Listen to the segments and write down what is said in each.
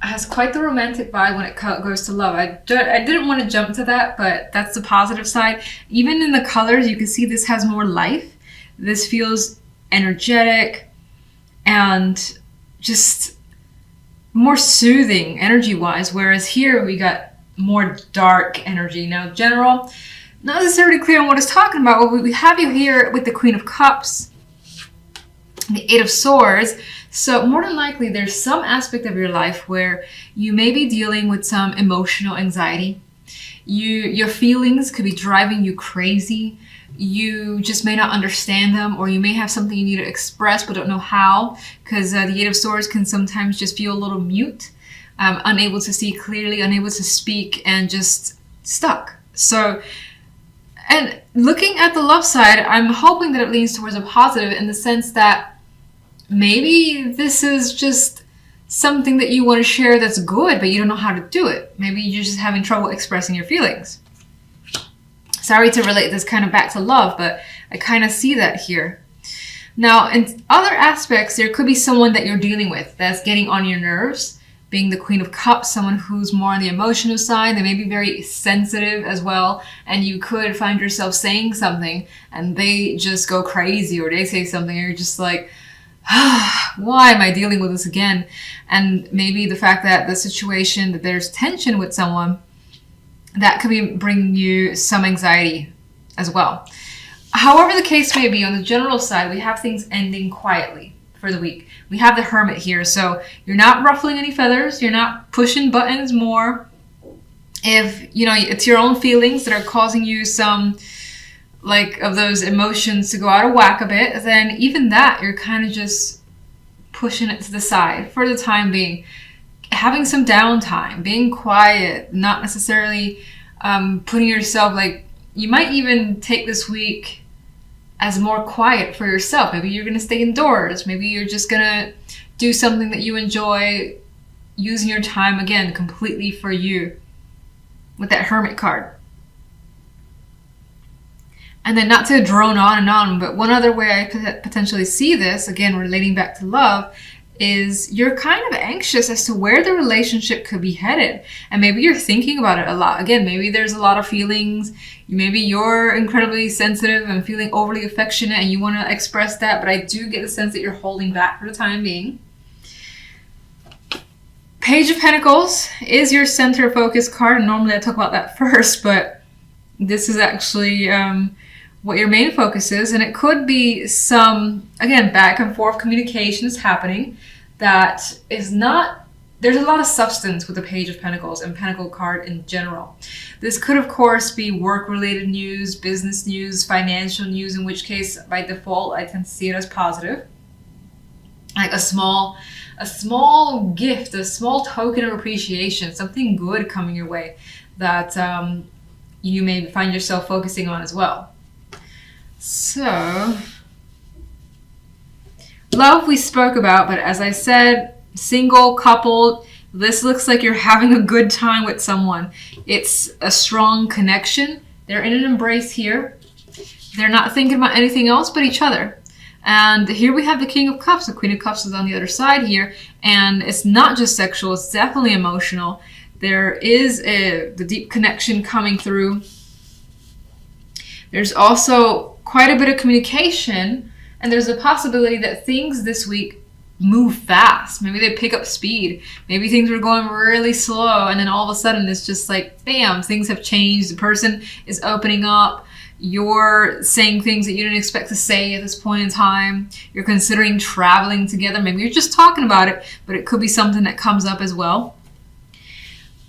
has quite the romantic vibe when it goes to love. I didn't want to jump to that, but that's the positive side. Even in the colors, you can see this has more life. This feels energetic and just more soothing energy-wise, whereas here we got more dark energy. Now, general, not necessarily clear on what it's talking about, but we have you here with the Queen of Cups, the Eight of Swords. So more than likely, there's some aspect of your life where you may be dealing with some emotional anxiety. Your feelings could be driving you crazy. You just may not understand them, or you may have something you need to express but don't know how, because the Eight of Swords can sometimes just feel a little mute, unable to see clearly, unable to speak, and just stuck. So, and looking at the love side, I'm hoping that it leans towards a positive in the sense that maybe this is just something that you want to share that's good, but you don't know how to do it. Maybe you're just having trouble expressing your feelings. Sorry to relate this kind of back to love, but I kind of see that here. Now, in other aspects, there could be someone that you're dealing with that's getting on your nerves, being the Queen of Cups, someone who's more on the emotional side. They may be very sensitive as well, and you could find yourself saying something and they just go crazy, or they say something and you're just like, why am I dealing with this again? And maybe the fact that the situation, that there's tension with someone, that could be bringing you some anxiety as well. However the case may be, on the general side, we have things ending quietly for the week. We have the Hermit here, so you're not ruffling any feathers, you're not pushing buttons more. If, it's your own feelings that are causing you some of those emotions to go out of whack a bit, then even that, you're kind of just pushing it to the side for the time being. Having some downtime, being quiet, not necessarily putting yourself, you might even take this week as more quiet for yourself. Maybe you're going to stay indoors. Maybe you're just going to do something that you enjoy, using your time, again, completely for you with that Hermit card. And then, not to drone on and on, but one other way I potentially see this, again, relating back to love, is you're kind of anxious as to where the relationship could be headed. And maybe you're thinking about it a lot. Again, maybe there's a lot of feelings. Maybe you're incredibly sensitive and feeling overly affectionate and you want to express that, but I do get the sense that you're holding back for the time being. Page of Pentacles is your center focus card. And normally I talk about that first, but this is actually what your main focus is, and it could be some, again, back and forth communications happening that is not, there's a lot of substance with the Page of Pentacles and Pentacle card in general. This could, of course, be work-related news, business news, financial news, in which case, by default, I tend to see it as positive. Like a small gift, a small token of appreciation, something good coming your way that you may find yourself focusing on as well. So, love we spoke about, but as I said, single, coupled, this looks like you're having a good time with someone. It's a strong connection. They're in an embrace here. They're not thinking about anything else but each other. And here we have the King of Cups. The Queen of Cups is on the other side here. And it's not just sexual, it's definitely emotional. There is the deep connection coming through. There's also quite a bit of communication, and there's a possibility that things this week move fast. Maybe they pick up speed. Maybe things were going really slow, and then all of a sudden it's just like, bam, things have changed. The person is opening up. You're saying things that you didn't expect to say at this point in time. You're considering traveling together. Maybe you're just talking about it, but it could be something that comes up as well.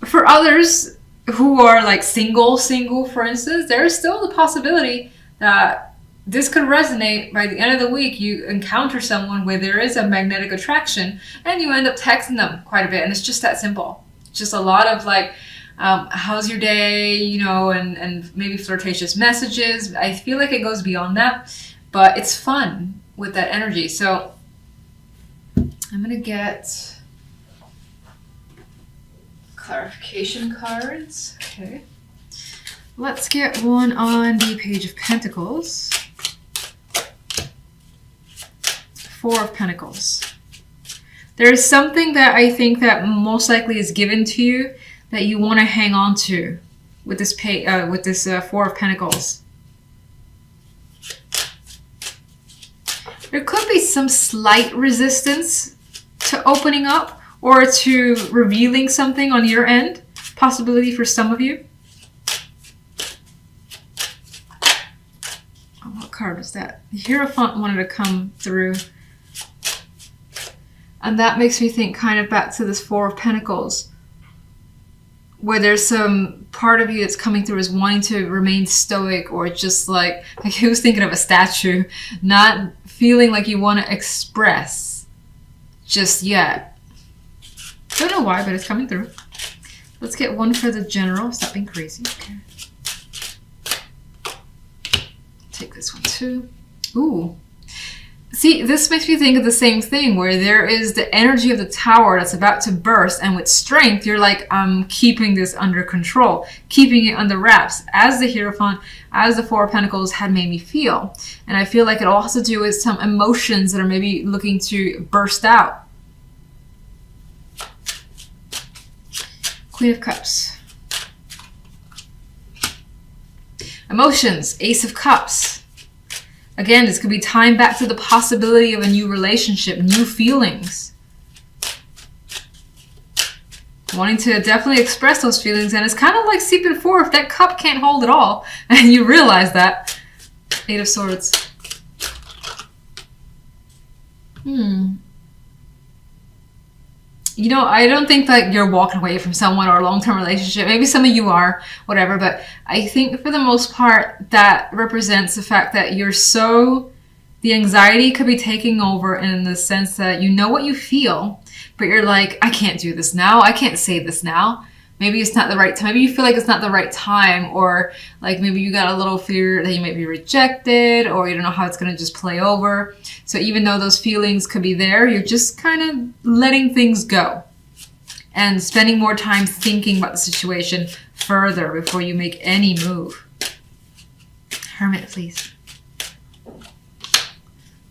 For others who are single, for instance, there is still the possibility that this could resonate. By the end of the week, you encounter someone where there is a magnetic attraction and you end up texting them quite a bit. And it's just that simple. Just a lot of how's your day, and maybe flirtatious messages. I feel like it goes beyond that, but it's fun with that energy. So I'm going to get clarification cards. Okay. Let's get one on the Page of Pentacles. Four of Pentacles. There's something that I think that most likely is given to you that you want to hang on to with this Four of Pentacles. There could be some slight resistance to opening up or to revealing something on your end. Possibility for some of you. Oh, what card was that? The Hierophant wanted to come through. And that makes me think kind of back to this Four of Pentacles, where there's some part of you that's coming through as wanting to remain stoic, or just like he was thinking of a statue, not feeling like you want to express just yet. Don't know why, but it's coming through. Let's get one for the general. Stop being crazy. Okay. Take this one too. Ooh. See, this makes me think of the same thing, where there is the energy of the Tower that's about to burst, and with strength, you're like, I'm keeping this under control, keeping it under wraps, as the Hierophant, as the Four of Pentacles had made me feel. And I feel like it all has to do with some emotions that are maybe looking to burst out. Queen of Cups. Emotions, Ace of Cups. Again, this could be tying back to the possibility of a new relationship, new feelings. Wanting to definitely express those feelings, and it's kind of like seeping forth. That cup can't hold it all, and you realize that. Eight of Swords. You know, I don't think that you're walking away from someone or a long-term relationship. Maybe some of you are, whatever. But I think for the most part, that represents the fact that you're so... The anxiety could be taking over in the sense that you know what you feel, but you're like, I can't do this now. I can't say this now. Maybe it's not the right time. Maybe you feel like it's not the right time, or like maybe you got a little fear that you might be rejected, or you don't know how it's going to just play over. So even though those feelings could be there, you're just kind of letting things go and spending more time thinking about the situation further before you make any move. Hermit, please.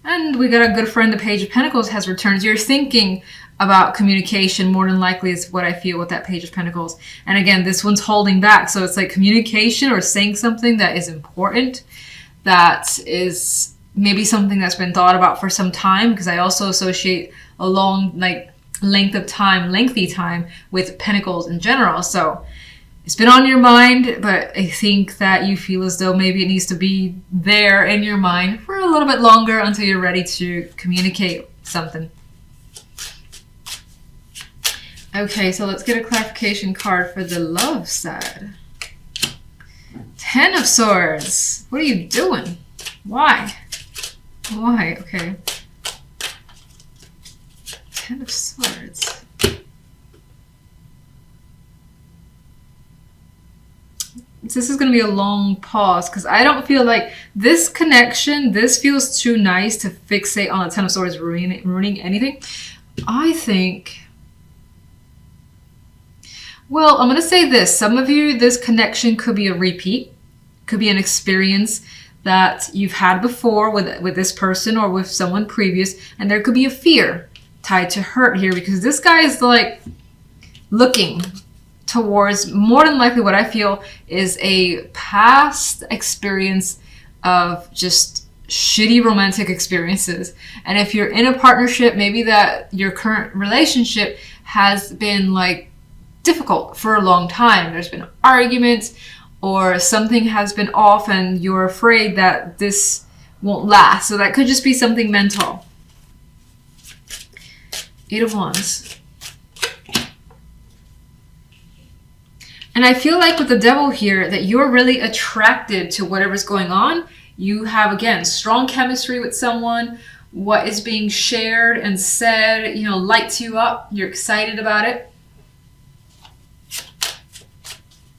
And we got a good friend, the Page of Pentacles has returned. You're thinking about communication more than likely is what I feel with that Page of Pentacles. And again, this one's holding back. So it's like communication or saying something that is important, that is maybe something that's been thought about for some time, because I also associate a long, like, lengthy time with Pentacles in general. So it's been on your mind, but I think that you feel as though maybe it needs to be there in your mind for a little bit longer until you're ready to communicate something. Okay, so let's get a clarification card for the love side. Ten of Swords. What are you doing? Why? Why? Okay. Ten of Swords. This is going to be a long pause because I don't feel like this connection, this feels too nice to fixate on the Ten of Swords ruining anything. I think... Well, I'm going to say this. Some of you, this connection could be a repeat. Could be an experience that you've had before with this person or with someone previous. And there could be a fear tied to hurt here, because this guy is like looking towards, more than likely what I feel is a past experience of just shitty romantic experiences. And if you're in a partnership, maybe that your current relationship has been like difficult for a long time. There's been arguments or something has been off and you're afraid that this won't last. So that could just be something mental. Eight of Wands. And I feel like with the Devil here that you're really attracted to whatever's going on. You have, again, strong chemistry with someone. What is being shared and said, you know, lights you up. You're excited about it.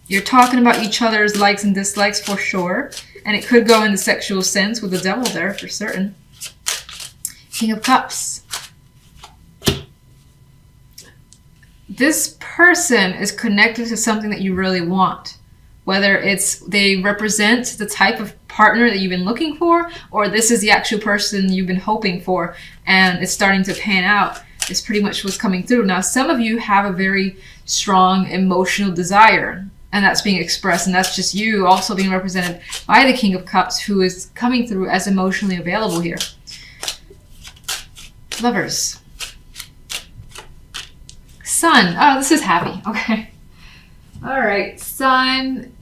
You're talking about each other's likes and dislikes for sure. And it could go in the sexual sense with the Devil there for certain. King of Cups. This person is connected to something that you really want. Whether it's they represent the type of partner that you've been looking for, or this is the actual person you've been hoping for and it's starting to pan out. is pretty much what's coming through. Now, some of you have a very strong emotional desire, and that's being expressed, and that's just you also being represented by the King of Cups, who is coming through as emotionally available here. Lovers. Sun. Oh, this is happy. Okay. All right. Sun.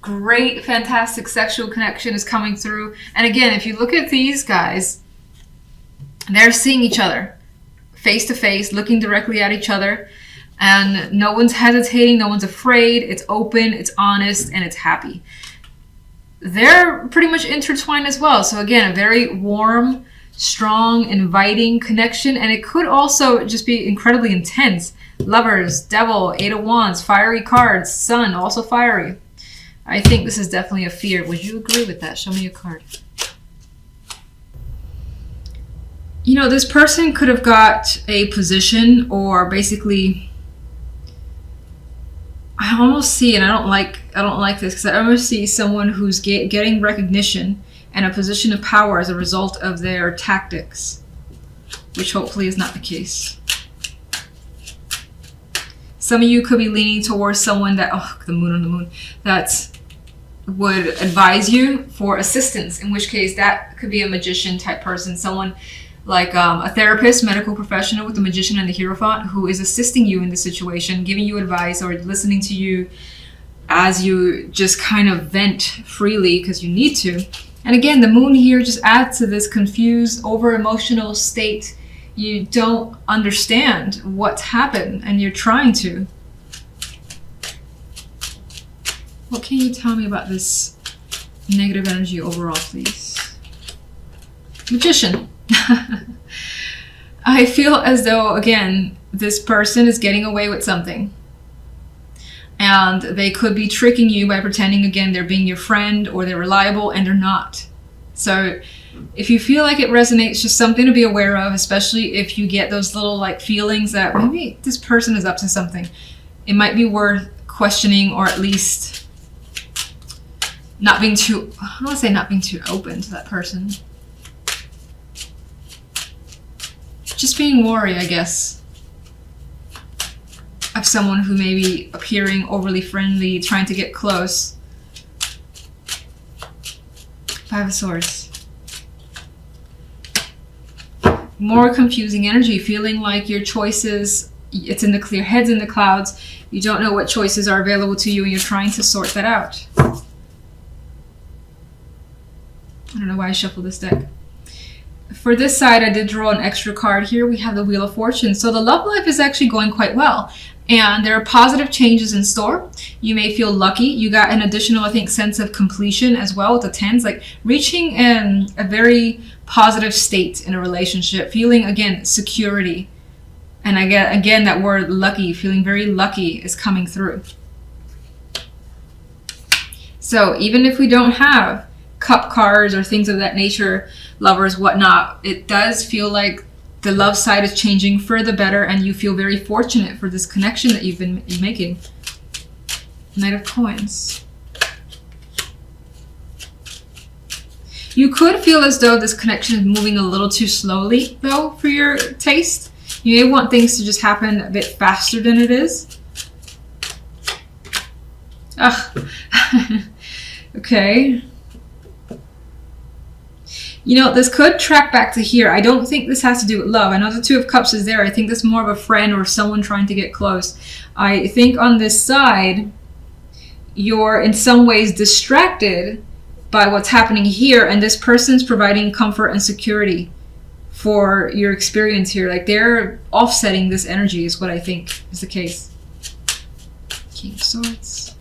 Great, fantastic sexual connection is coming through. And again, if you look at these guys, they're seeing each other face to face, looking directly at each other. And no one's hesitating. No one's afraid. It's open. It's honest. And it's happy. They're pretty much intertwined as well. So again, a very warm, strong, inviting connection, and it could also just be incredibly intense. Lovers, Devil, Eight of Wands, fiery cards, Sun, also fiery. I think this is definitely a fear. Would you agree with that? Show me a card. You know, this person could have got a position, or basically, I almost see, and I don't like this, because I almost see someone who's getting recognition and a position of power as a result of their tactics, which hopefully is not the case. Some of you could be leaning towards someone that, oh, the moon on the moon, that would advise you for assistance, in which case that could be a magician type person, someone like a therapist, medical professional with the Magician and the Hierophant, who is assisting you in the situation, giving you advice, or listening to you as you just kind of vent freely because you need to. And again, the moon here just adds to this confused, over-emotional state. You don't understand what's happened, and you're trying to. What can you tell me about this negative energy overall, please? Magician. I feel as though, again, this person is getting away with something. And they could be tricking you by pretending, again, they're being your friend or they're reliable, and they're not. So if you feel like it resonates, just something to be aware of, especially if you get those little like feelings that maybe this person is up to something. It might be worth questioning, or at least not being too, I don't want to say not being too open to that person. Just being wary, I guess, of someone who may be appearing overly friendly, trying to get close. Five of Swords. More confusing energy, feeling like your choices, it's in the clear, heads in the clouds. You don't know what choices are available to you, and you're trying to sort that out. I don't know why I shuffled this deck. For this side, I did draw an extra card here. We have the Wheel of Fortune. So the love life is actually going quite well. And there are positive changes in store. You may feel lucky. You got an additional, I think, sense of completion as well with the tens. Like reaching a very positive state in a relationship. Feeling, again, security. And I get, again, that word lucky. Feeling very lucky is coming through. So even if we don't have cup cards or things of that nature, lovers, whatnot, it does feel like the love side is changing for the better, and you feel very fortunate for this connection that you've been making. Knight of Coins. You could feel as though this connection is moving a little too slowly, though, for your taste. You may want things to just happen a bit faster than it is. Ugh. Okay. You know, this could track back to here. I don't think this has to do with love. I know the Two of Cups is there. I think this is more of a friend or someone trying to get close. I think on this side, you're in some ways distracted by what's happening here, and this person's providing comfort and security for your experience here. Like they're offsetting this energy is what I think is the case. King of Swords.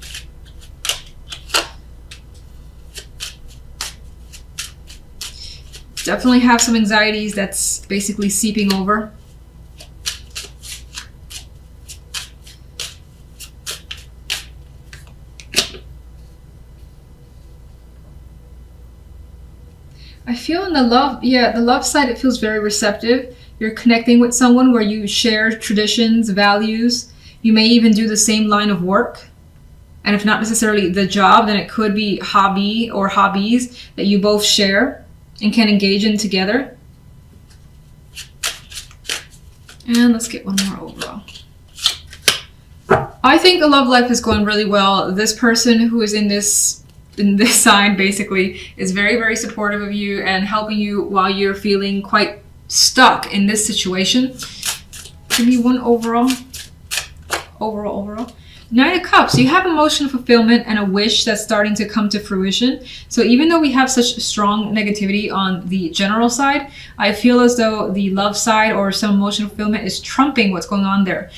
Definitely have some anxieties that's basically seeping over. I feel in the love, the love side, it feels very receptive. You're connecting with someone where you share traditions, values. You may even do the same line of work. And if not necessarily the job, then it could be hobby or hobbies that you both share and can engage in together. And let's get one more overall. I think the love life is going really well. This person who is in this sign basically is very, very supportive of you and helping you while you're feeling quite stuck in this situation. Give me one overall. Overall. Nine of Cups, you have emotional fulfillment and a wish that's starting to come to fruition. So even though we have such strong negativity on the general side, I feel as though the love side or some emotional fulfillment is trumping what's going on there.